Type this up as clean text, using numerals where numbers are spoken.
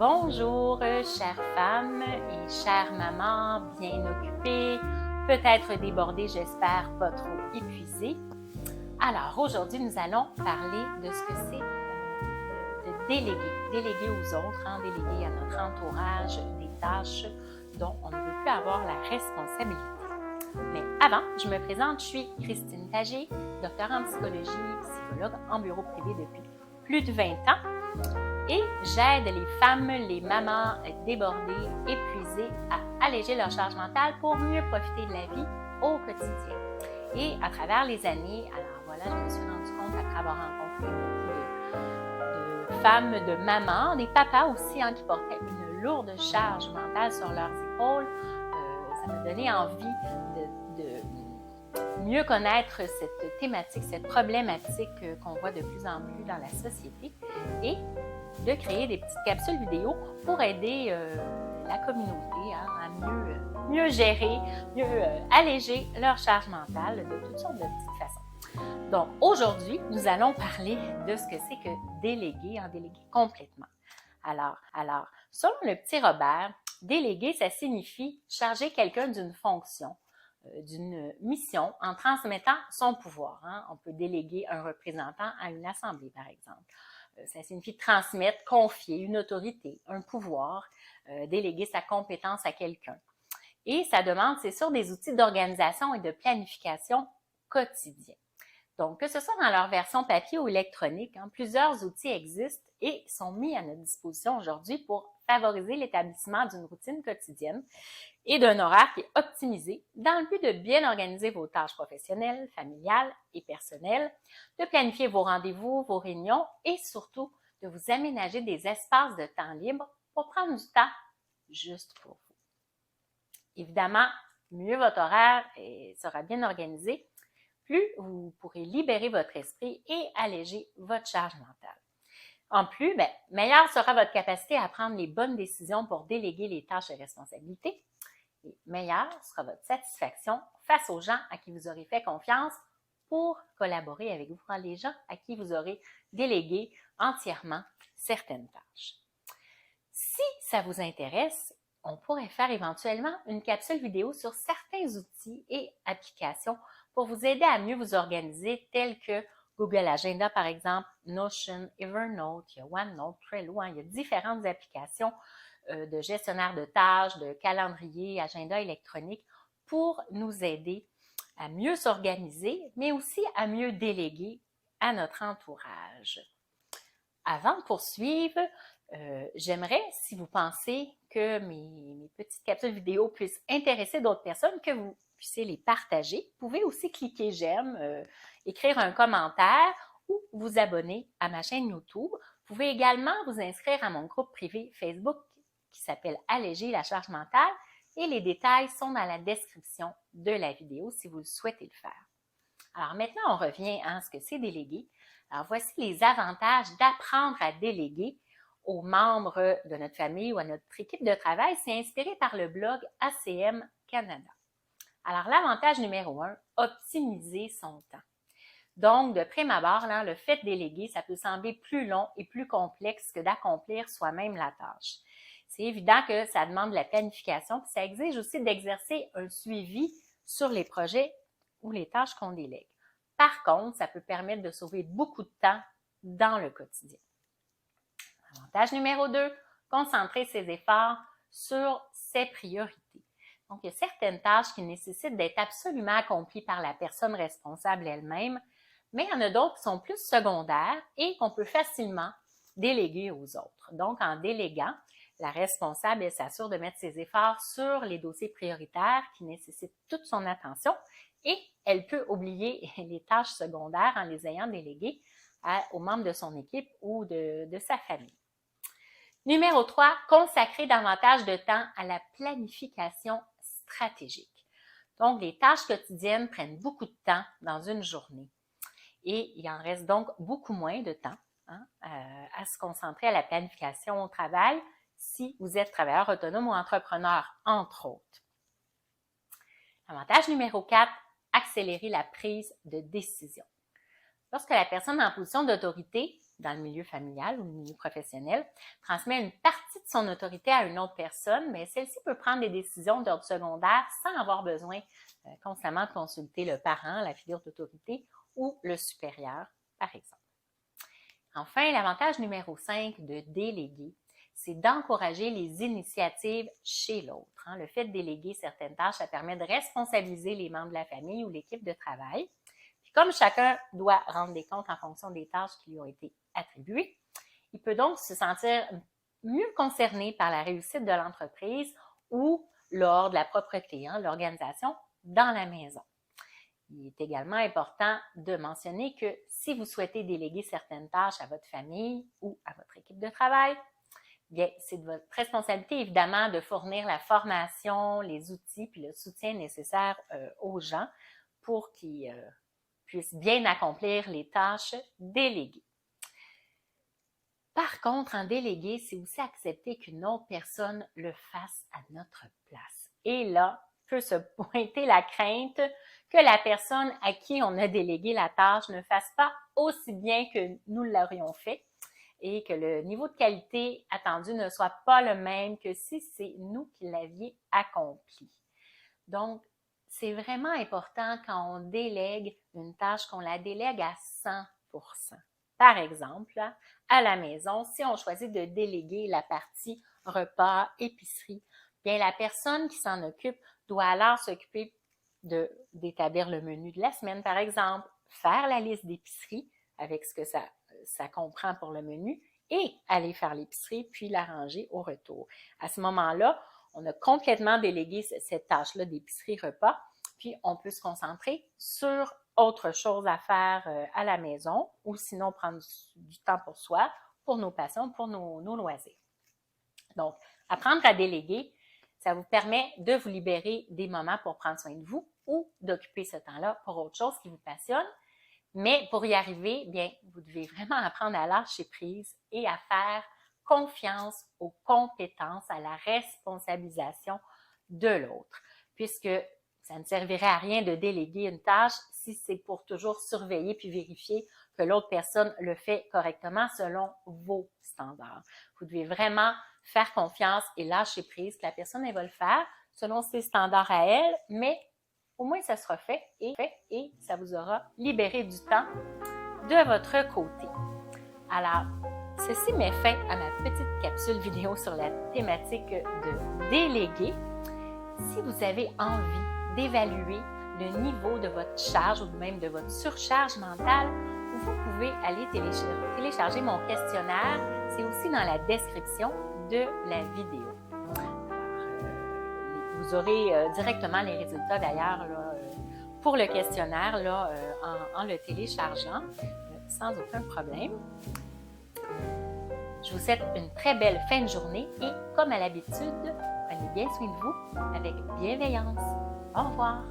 Bonjour, chères femmes et chères mamans bien occupées, peut-être débordées, j'espère pas trop épuisées. Alors, aujourd'hui, nous allons parler de ce que c'est de déléguer aux autres, déléguer à notre entourage des tâches dont on ne veut plus avoir la responsabilité. Mais avant, je me présente, je suis Christine Tagier, docteur en psychologie, psychologue en bureau privé depuis plus de 20 ans. Et j'aide les femmes, les mamans débordées, épuisées à alléger leur charge mentale pour mieux profiter de la vie au quotidien. Et à travers les années, alors voilà, je me suis rendu compte après avoir rencontré beaucoup de femmes, de mamans, des papas aussi qui portaient une lourde charge mentale sur leurs épaules. Ça m'a donné envie de mieux connaître cette thématique, cette problématique qu'on voit de plus en plus dans la société et de créer des petites capsules vidéo pour aider la communauté à mieux gérer, mieux alléger leur charge mentale de toutes sortes de petites façons. Donc aujourd'hui, nous allons parler de ce que c'est que déléguer complètement. Alors, selon le petit Robert, déléguer, ça signifie charger quelqu'un d'une fonction, d'une mission en transmettant son pouvoir. On peut déléguer un représentant à une assemblée, par exemple. Ça signifie transmettre, confier une autorité, un pouvoir, déléguer sa compétence à quelqu'un. Et ça demande, c'est sûr, des outils d'organisation et de planification quotidiens. Donc, que ce soit dans leur version papier ou électronique, plusieurs outils existent et sont mis à notre disposition aujourd'hui pour favoriser l'établissement d'une routine quotidienne et d'un horaire qui est optimisé dans le but de bien organiser vos tâches professionnelles, familiales et personnelles, de planifier vos rendez-vous, vos réunions et surtout de vous aménager des espaces de temps libre pour prendre du temps juste pour vous. Évidemment, mieux votre horaire sera bien organisé, plus vous pourrez libérer votre esprit et alléger votre charge mentale. En plus, meilleure sera votre capacité à prendre les bonnes décisions pour déléguer les tâches et responsabilités. Et meilleure sera votre satisfaction face aux gens à qui vous aurez fait confiance pour collaborer avec vous, les gens à qui vous aurez délégué entièrement certaines tâches. Si ça vous intéresse, on pourrait faire éventuellement une capsule vidéo sur certains outils et applications pour vous aider à mieux vous organiser, tels que Google Agenda, par exemple, Notion, Evernote, il y a OneNote, Trello, il y a différentes applications de gestionnaire de tâches, de calendrier, agenda électronique pour nous aider à mieux s'organiser, mais aussi à mieux déléguer à notre entourage. Avant de poursuivre, j'aimerais, si vous pensez que mes petites capsules vidéo puissent intéresser d'autres personnes, que vous puissiez les partager. Vous pouvez aussi cliquer j'aime, écrire un commentaire ou vous abonner à ma chaîne YouTube. Vous pouvez également vous inscrire à mon groupe privé Facebook qui s'appelle « Alléger la charge mentale » et les détails sont dans la description de la vidéo si vous le souhaitez le faire. Alors maintenant, on revient à ce que c'est déléguer. Alors voici les avantages d'apprendre à déléguer aux membres de notre famille ou à notre équipe de travail. C'est inspiré par le blog ACM Canada. Alors l'avantage numéro 1, optimiser son temps. Donc, de prime abord, le fait de déléguer, ça peut sembler plus long et plus complexe que d'accomplir soi-même la tâche. C'est évident que ça demande de la planification, puis ça exige aussi d'exercer un suivi sur les projets ou les tâches qu'on délègue. Par contre, ça peut permettre de sauver beaucoup de temps dans le quotidien. Avantage numéro 2, concentrer ses efforts sur ses priorités. Donc, il y a certaines tâches qui nécessitent d'être absolument accomplies par la personne responsable elle-même, mais il y en a d'autres qui sont plus secondaires et qu'on peut facilement déléguer aux autres. Donc, en déléguant, la responsable, elle s'assure de mettre ses efforts sur les dossiers prioritaires qui nécessitent toute son attention et elle peut oublier les tâches secondaires en les ayant déléguées aux membres de son équipe ou de sa famille. Numéro 3, consacrer davantage de temps à la planification stratégique. Donc, les tâches quotidiennes prennent beaucoup de temps dans une journée et il en reste donc beaucoup moins de temps à se concentrer à la planification au travail si vous êtes travailleur autonome ou entrepreneur, entre autres. Avantage numéro 4, accélérer la prise de décision. Lorsque la personne est en position d'autorité, dans le milieu familial ou le milieu professionnel, transmet une partie de son autorité à une autre personne, mais celle-ci peut prendre des décisions d'ordre secondaire sans avoir besoin constamment de consulter le parent, la figure d'autorité ou le supérieur, par exemple. Enfin, l'avantage numéro 5 de déléguer, c'est d'encourager les initiatives chez l'autre. Le fait de déléguer certaines tâches, ça permet de responsabiliser les membres de la famille ou l'équipe de travail. Puis comme chacun doit rendre des comptes en fonction des tâches qui lui ont été attribuées, il peut donc se sentir mieux concerné par la réussite de l'entreprise ou lors de la propreté, l'organisation dans la maison. Il est également important de mentionner que si vous souhaitez déléguer certaines tâches à votre famille ou à votre équipe de travail, bien, c'est de votre responsabilité évidemment de fournir la formation, les outils puis le soutien nécessaire aux gens pour qu'ils puissent bien accomplir les tâches déléguées. Par contre, en déléguer, c'est aussi accepter qu'une autre personne le fasse à notre place. Et là, peut se pointer la crainte que la personne à qui on a délégué la tâche ne fasse pas aussi bien que nous l'aurions fait et que le niveau de qualité attendu ne soit pas le même que si c'est nous qui l'avions accompli. Donc, c'est vraiment important quand on délègue une tâche qu'on la délègue à 100%. Par exemple, à la maison, si on choisit de déléguer la partie repas, épicerie, bien la personne qui s'en occupe doit alors s'occuper d'établir le menu de la semaine, par exemple, faire la liste d'épicerie avec ce que ça comprend pour le menu et aller faire l'épicerie puis la ranger au retour. À ce moment-là, on a complètement délégué cette tâche-là d'épicerie repas, puis on peut se concentrer sur autre chose à faire à la maison ou sinon prendre du temps pour soi, pour nos passions, pour nos loisirs. Donc, apprendre à déléguer, ça vous permet de vous libérer des moments pour prendre soin de vous ou d'occuper ce temps-là pour autre chose qui vous passionne. Mais pour y arriver, bien, vous devez vraiment apprendre à lâcher prise et à faire confiance aux compétences, à la responsabilisation de l'autre, puisque ça ne servirait à rien de déléguer une tâche si c'est pour toujours surveiller puis vérifier que l'autre personne le fait correctement selon vos standards. Vous devez vraiment faire confiance et lâcher prise que la personne, elle va le faire selon ses standards à elle, mais au moins ça sera fait et ça vous aura libéré du temps de votre côté. Alors, ceci met fin à ma petite capsule vidéo sur la thématique de déléguer. Si vous avez envie d'évaluer le niveau de votre charge ou même de votre surcharge mentale, vous pouvez aller télécharger mon questionnaire. C'est aussi dans la description de la vidéo. Alors, vous aurez directement les résultats d'ailleurs pour le questionnaire en le téléchargeant sans aucun problème. Je vous souhaite une très belle fin de journée et comme à l'habitude, prenez bien soin de vous avec bienveillance. Au revoir!